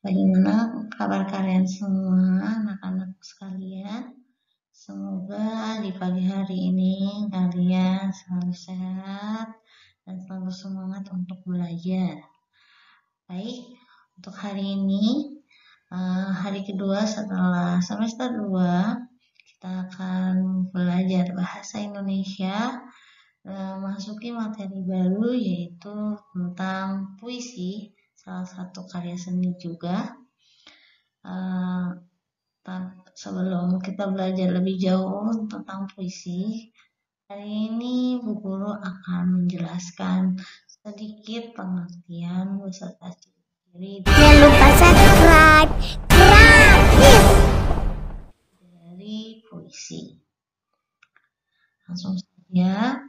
Bagaimana kabar kalian semua, anak-anak sekalian? Semoga di pagi hari ini kalian selalu sehat dan selalu semangat untuk belajar. Baik, untuk hari ini, hari kedua setelah semester 2, kita akan belajar bahasa Indonesia, masuki materi baru yaitu tentang puisi, salah satu karya seni juga. Sebelum kita belajar lebih jauh tentang puisi, hari ini Bu Guru akan menjelaskan sedikit pengertian beserta ciri-ciri Jangan lupa subscribe gratis dari puisi. Langsung saja,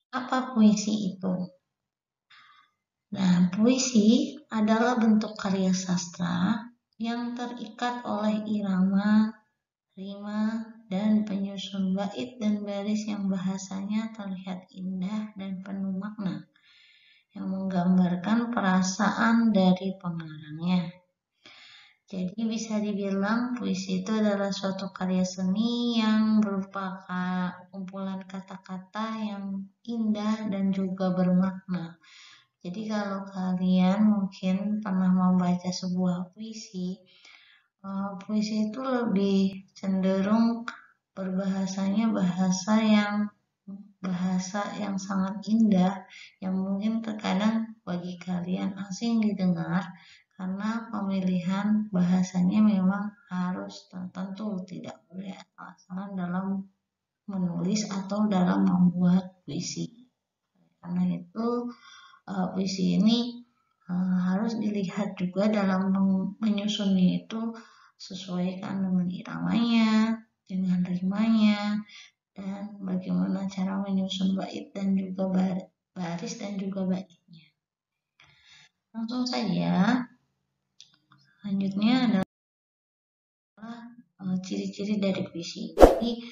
apa puisi itu? Nah, puisi adalah bentuk karya sastra yang terikat oleh irama, rima, dan penyusun bait dan baris yang bahasanya terlihat indah dan penuh makna, yang menggambarkan perasaan dari pengarangnya. Jadi bisa dibilang puisi itu adalah suatu karya seni yang berupa kumpulan kata-kata yang indah dan juga bermakna. Jadi kalau kalian mungkin pernah membaca sebuah puisi, puisi itu lebih cenderung berbahasanya bahasa yang sangat indah, yang mungkin terkadang bagi kalian asing didengar karena pemilihan bahasanya memang harus tertentu, tidak boleh asal-asalan dalam menulis atau dalam membuat puisi. Karena itu puisi ini harus dilihat juga dalam menyusunnya itu sesuaikan dengan iramanya, dengan rimanya, dan bagaimana cara menyusun bait dan juga baris dan juga baitnya. Langsung saja, selanjutnya adalah ciri-ciri dari puisi. Jadi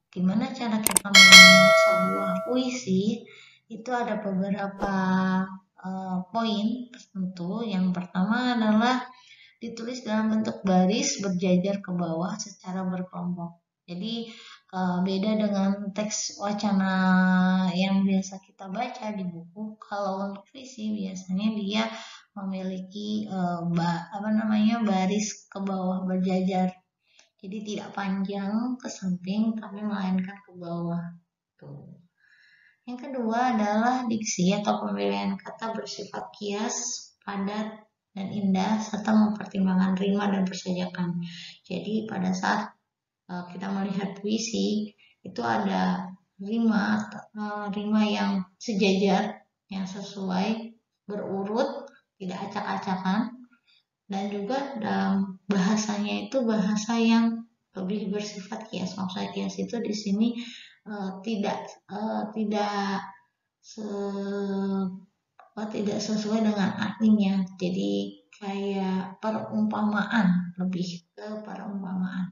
gimana cara kita membuat sebuah puisi? Itu ada beberapa poin tertentu. Yang pertama adalah ditulis dalam bentuk baris berjajar ke bawah secara berkelompok. Jadi beda dengan teks wacana yang biasa kita baca di buku. Kalau untuk puisi biasanya dia memiliki baris ke bawah berjajar. Jadi tidak panjang ke samping tapi melainkan ke bawah. Tuh. Yang kedua adalah diksi atau pemilihan kata bersifat kias, padat, dan indah serta mempertimbangkan rima dan persajakan. Jadi pada saat kita melihat puisi itu ada rima yang sejajar, yang sesuai, berurut, tidak acak-acakan, dan juga dalam bahasanya itu bahasa yang lebih bersifat kias. Maksudnya kias itu di sini tidak sesuai dengan artinya. Jadi kayak perumpamaan, lebih ke perumpamaan.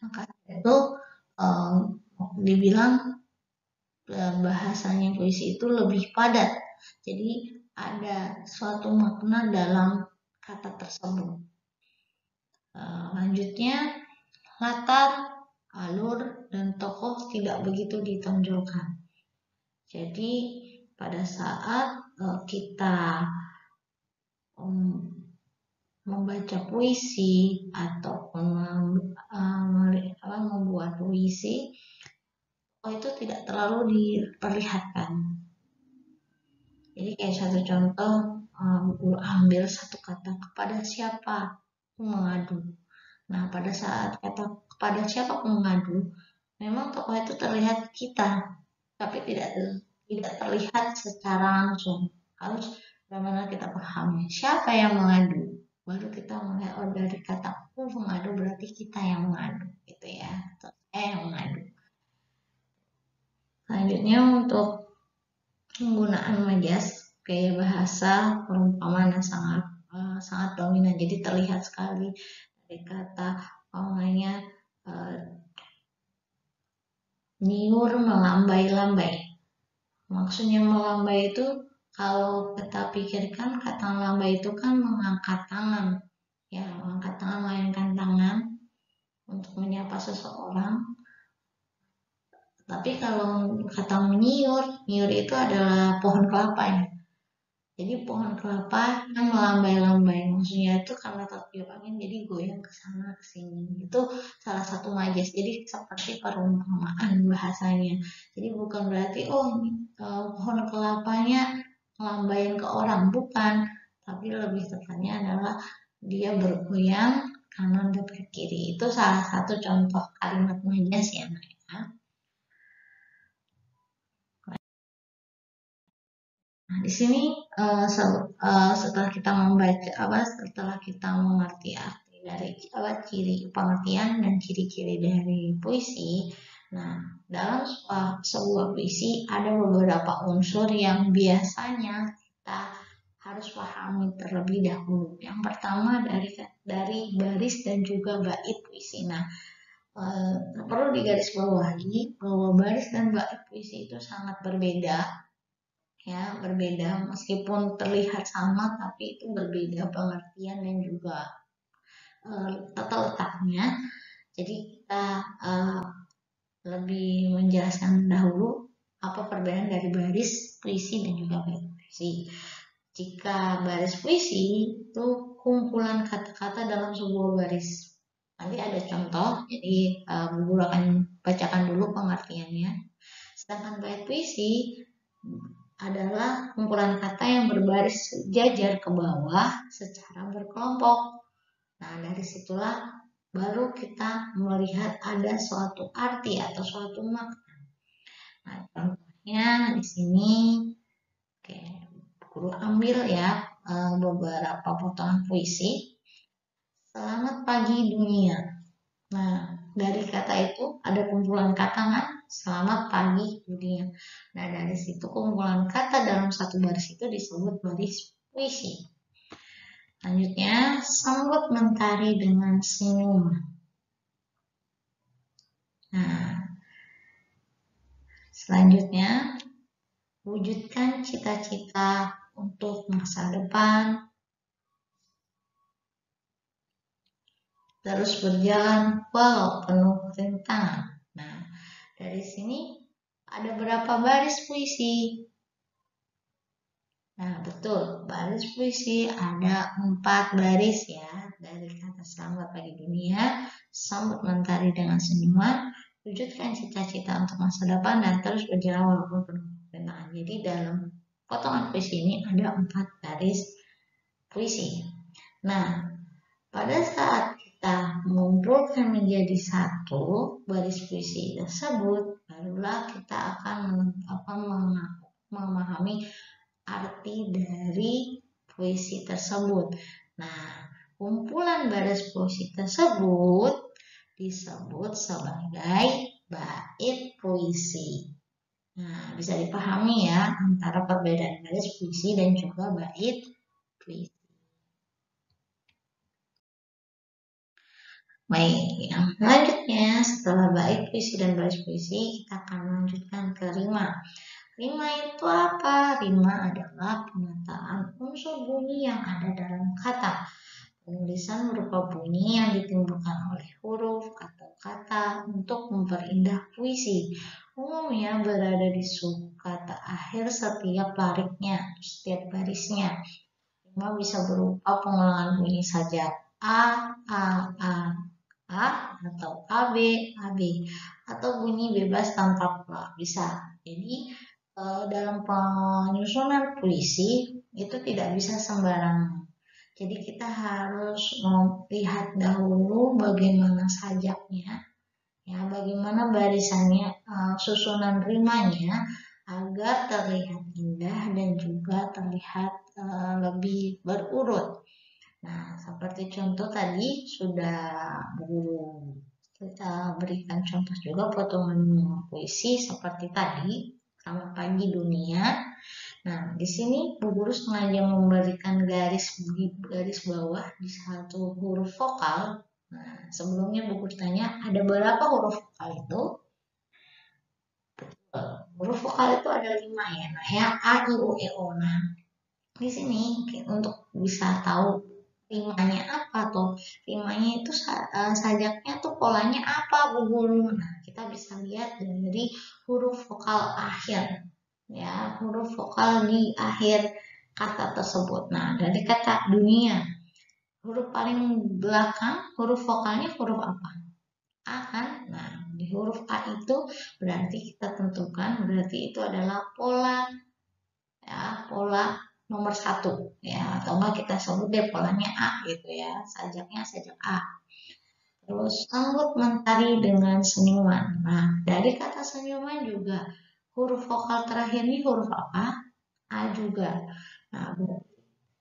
Maka itu dibilang bahasanya puisi itu lebih padat. Jadi ada suatu makna dalam kata tersebut. Lanjutnya, latar, alur, dan tokoh tidak begitu ditonjolkan. Jadi pada saat kita membaca puisi atau membuat puisi, itu tidak terlalu diperlihatkan. Jadi kayak satu contoh, guru ambil satu kata, kepada siapa aku mengadu. Nah pada saat kata kepada siapa aku mengadu, memang tokoh itu terlihat kita, tapi tidak terlihat secara langsung. Harus bagaimana kita pahami siapa yang mengadu, baru kita melihat dari kata aku mengadu berarti kita yang mengadu, gitu ya, atau saya yang mengadu. Selanjutnya untuk penggunaan majas, gaya bahasa perumpamaan yang sangat dominan. Jadi terlihat sekali dari kata niur melambai-lambai. Maksudnya melambai itu kalau kita pikirkan kata lambai itu kan mengangkat tangan, ya mengangkat tangan, melayangkan tangan untuk menyapa seseorang. Tapi kalau kata menyiur, menyiur itu adalah pohon kelapa ya. Jadi pohon kelapa yang melambai-lambai, maksudnya itu karena tertiup angin jadi goyang ke sana ke sini. Itu salah satu majas. Jadi seperti perumpamaan bahasanya. Jadi bukan berarti pohon kelapanya melambain ke orang, bukan. Tapi lebih tepatnya adalah dia bergoyang kanan dan ke kiri. Itu salah satu contoh kalimat majas ya, mereka. Nah, di sini setelah kita membaca setelah kita mengerti arti dari ciri pengertian dan ciri-ciri dari puisi. Nah, dalam sebuah puisi ada beberapa unsur yang biasanya kita harus pahami terlebih dahulu. Yang pertama dari baris dan juga bait puisi. Nah, perlu digarisbawahi bahwa baris dan bait puisi itu sangat berbeda. Ya, berbeda meskipun terlihat sama tapi itu berbeda pengertian dan juga tata letaknya. Jadi kita lebih menjelaskan dahulu apa perbedaan dari baris puisi dan juga bait puisi. Jika baris puisi itu kumpulan kata-kata dalam sebuah baris. Nanti ada contoh, jadi Bu Guru akan bacakan dulu pengertiannya. Sedangkan bait puisi adalah kumpulan kata yang berbaris sejajar ke bawah secara berkelompok. Nah, dari situlah baru kita melihat ada suatu arti atau suatu makna. Nah, contohnya di sini, oke, Guru ambil ya beberapa potongan puisi. Selamat pagi dunia. Nah, dari kata itu ada kumpulan kata kan? Selamat pagi dunia. Nah, dari situ kumpulan kata dalam satu baris itu disebut baris puisi. Selanjutnya, sambut mentari dengan senyum. Nah, selanjutnya, wujudkan cita-cita untuk masa depan. Terus berjalan walau penuh rintangan. Nah, dari sini ada berapa baris puisi? Nah, betul. Baris puisi ada 4 baris ya. Dari kata selamat pagi dunia, sambut mentari dengan senyuman, wujudkan cita-cita untuk masa depan, dan terus berjalan walaupun penuh rintangan. Jadi dalam potongan puisi ini ada 4 baris puisi. Nah, pada saat kita mengumpulkan menjadi satu baris puisi tersebut, barulah kita akan memahami arti dari puisi tersebut. Nah, kumpulan baris puisi tersebut disebut sebagai bait puisi. Nah, bisa dipahami ya antara perbedaan baris puisi dan juga bait puisi. Baik, yang selanjutnya setelah bait puisi dan baris puisi, kita akan melanjutkan ke rima. Rima itu apa? Rima adalah penataan unsur bunyi yang ada dalam kata. Penulisan berupa bunyi yang ditimbulkan oleh huruf atau kata untuk memperindah puisi. Umumnya berada di suku kata akhir setiap setiap barisnya. Rima bisa berupa pengulangan bunyi saja. A, atau AB, atau bunyi bebas tanpa pola bisa. Jadi dalam penyusunan puisi itu tidak bisa sembarangan. Jadi kita harus melihat dahulu bagaimana sajaknya, ya, bagaimana barisannya, susunan rimanya agar terlihat indah dan juga terlihat lebih berurut. Nah, seperti contoh tadi sudah kita berikan contoh juga potongan puisi seperti tadi, Selamat Pagi Dunia. Nah, di sini Bu Guru sengaja memberikan garis bawah di satu huruf vokal. Nah, sebelumnya Bu Guru tanya, ada berapa huruf vokal itu? Bu huruf vokal itu ada 5 ya. Nah, yang A, I, U, E, O. Nah, di sini untuk bisa tahu rimanya apa tuh, rimanya itu sajaknya tuh polanya apa Bu Guru. Nah, kita bisa lihat dari huruf vokal akhir ya, huruf vokal di akhir kata tersebut. Nah, dari kata dunia, huruf paling belakang huruf vokalnya huruf apa? A kan? Nah, di huruf A itu berarti kita tentukan berarti itu adalah pola ya, pola nomor 1 ya, atau enggak kita sebut deh polanya A gitu ya, sajaknya sajak A. Terus sambut mentari dengan senyuman. Nah, dari kata senyuman juga huruf vokal terakhir ini huruf apa? A juga. Nah,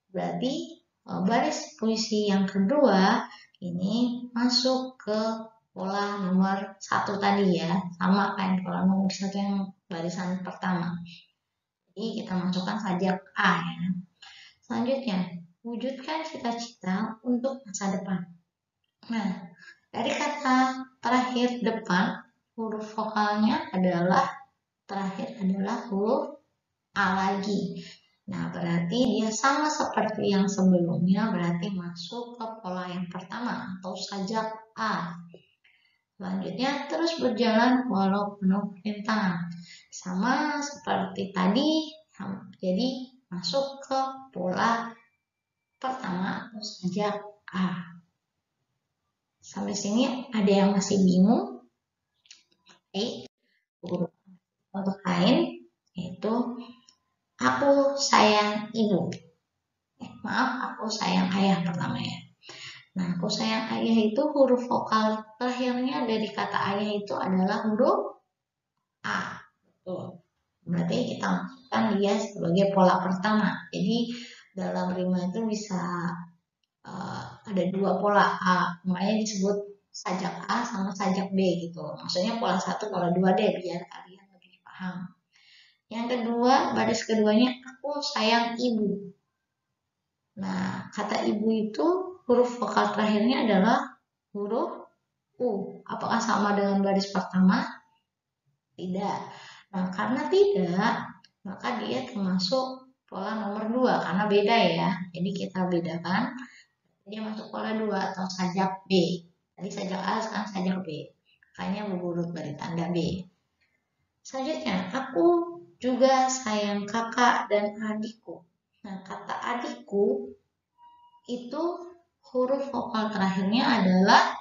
berarti baris puisi yang kedua ini masuk ke pola nomor 1 tadi ya, sama kayak pola nomor 1 yang barisan pertama. Jadi kita masukkan sajak A ya. Selanjutnya, wujudkan cita-cita untuk masa depan. Nah, dari kata terakhir depan, huruf vokalnya adalah terakhir adalah huruf A lagi. Nah, berarti dia sama seperti yang sebelumnya, berarti masuk ke pola yang pertama atau sajak A. Selanjutnya, terus berjalan walau penuh rintangan. Sama seperti tadi, jadi masuk ke pola pertama atau sajak A. Sampai sini ada yang masih bingung? Untuk lain, yaitu aku sayang ibu. Maaf, aku sayang ayah pertama ya. Nah, aku sayang ayah itu huruf vokal terakhirnya dari kata ayah itu adalah huruf A. Betul. Berarti kita masukkan dia sebagai pola pertama. Jadi dalam rima itu bisa ada 2 pola A. Makanya disebut sajak A sama sajak B gitu. Maksudnya pola 1, pola 2 deh biar kalian lebih paham. Yang kedua, baris keduanya aku sayang ibu. Nah, kata ibu itu huruf vokal terakhirnya adalah huruf U. Apakah sama dengan baris pertama? Tidak. Nah, karena tidak, maka dia termasuk pola nomor 2 karena beda ya. Jadi kita bedakan. Dia masuk pola 2 atau sajak B. Tadi sajak A, sekarang sajak B. Makanya berurut dari tanda B. Selanjutnya, aku juga sayang kakak dan adikku. Nah, kata adikku itu huruf vokal terakhirnya adalah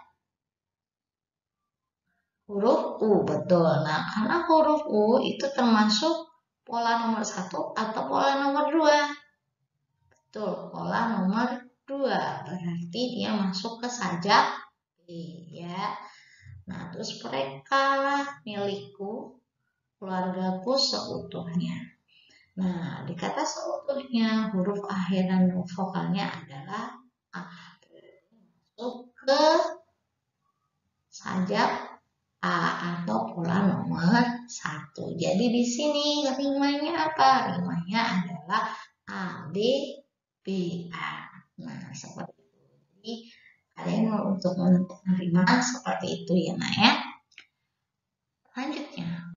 huruf U, betul. Nah, karena huruf U itu termasuk pola nomor 1 atau pola nomor 2. Betul, pola nomor 2. Berarti dia masuk ke sajak B, ya. Nah, terus mereka lah milikku, keluargaku seutuhnya. Nah, di kata seutuhnya huruf akhir dan vokalnya adalah A. Masuk ke sajak A atau pola nomor 1. Jadi di sini rimanya apa? Rimanya adalah A, B, B, A. Nah, seperti itu. Jadi kalian untuk menentukan rima seperti itu ya, Nak ya. Lanjutnya,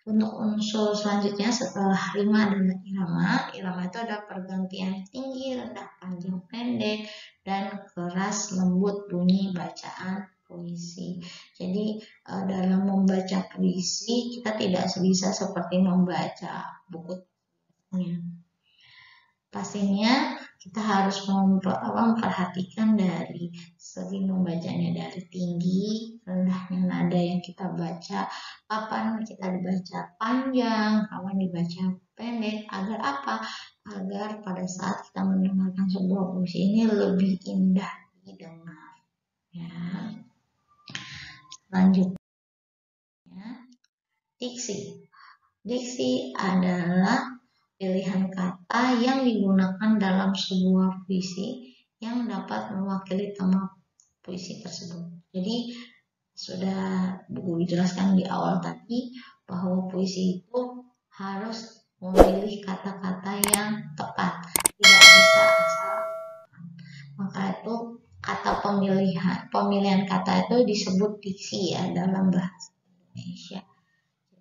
untuk unsur selanjutnya setelah rima adalah irama. Irama itu ada pergantian tinggi, rendah, panjang, pendek, dan keras, lembut bunyi bacaan puisi. Jadi dalam membaca puisi kita tidak bisa seperti membaca buku. Pastinya kita harus memperhatikan dari segi membacanya, dari tinggi, rendahnya nada yang kita baca, kapan kita dibaca panjang, kapan dibaca pendek, agar apa? Agar pada saat kita mendengarkan sebuah puisi ini lebih indah didengar. Ya. Selanjutnya, diksi. Diksi adalah pilihan kata yang digunakan dalam sebuah puisi yang dapat mewakili tema puisi tersebut. Jadi sudah Bu jelaskan di awal tadi bahwa puisi itu harus memilih kata-kata yang tepat, tidak bisa asal. Maka itu kata pemilihan kata itu disebut diksi ya dalam bahasa Indonesia.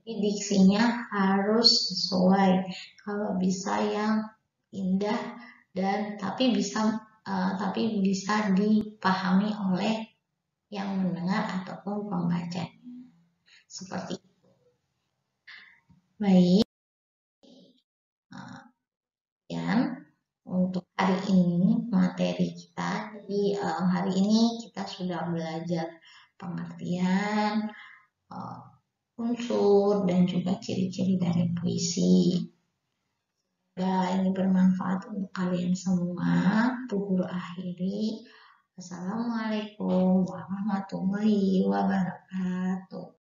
Jadi diksinya harus sesuai. Kalau bisa yang indah dan tapi bisa dipahami oleh yang mendengar ataupun pembaca. Seperti itu. Baik. Sekian untuk hari ini materi kita. Jadi hari ini kita sudah belajar pengertian, unsur dan juga ciri-ciri dari puisi. Semoga ini bermanfaat untuk kalian semua. Bu Guru akhiri. Wassalamualaikum warahmatullahi wabarakatuh.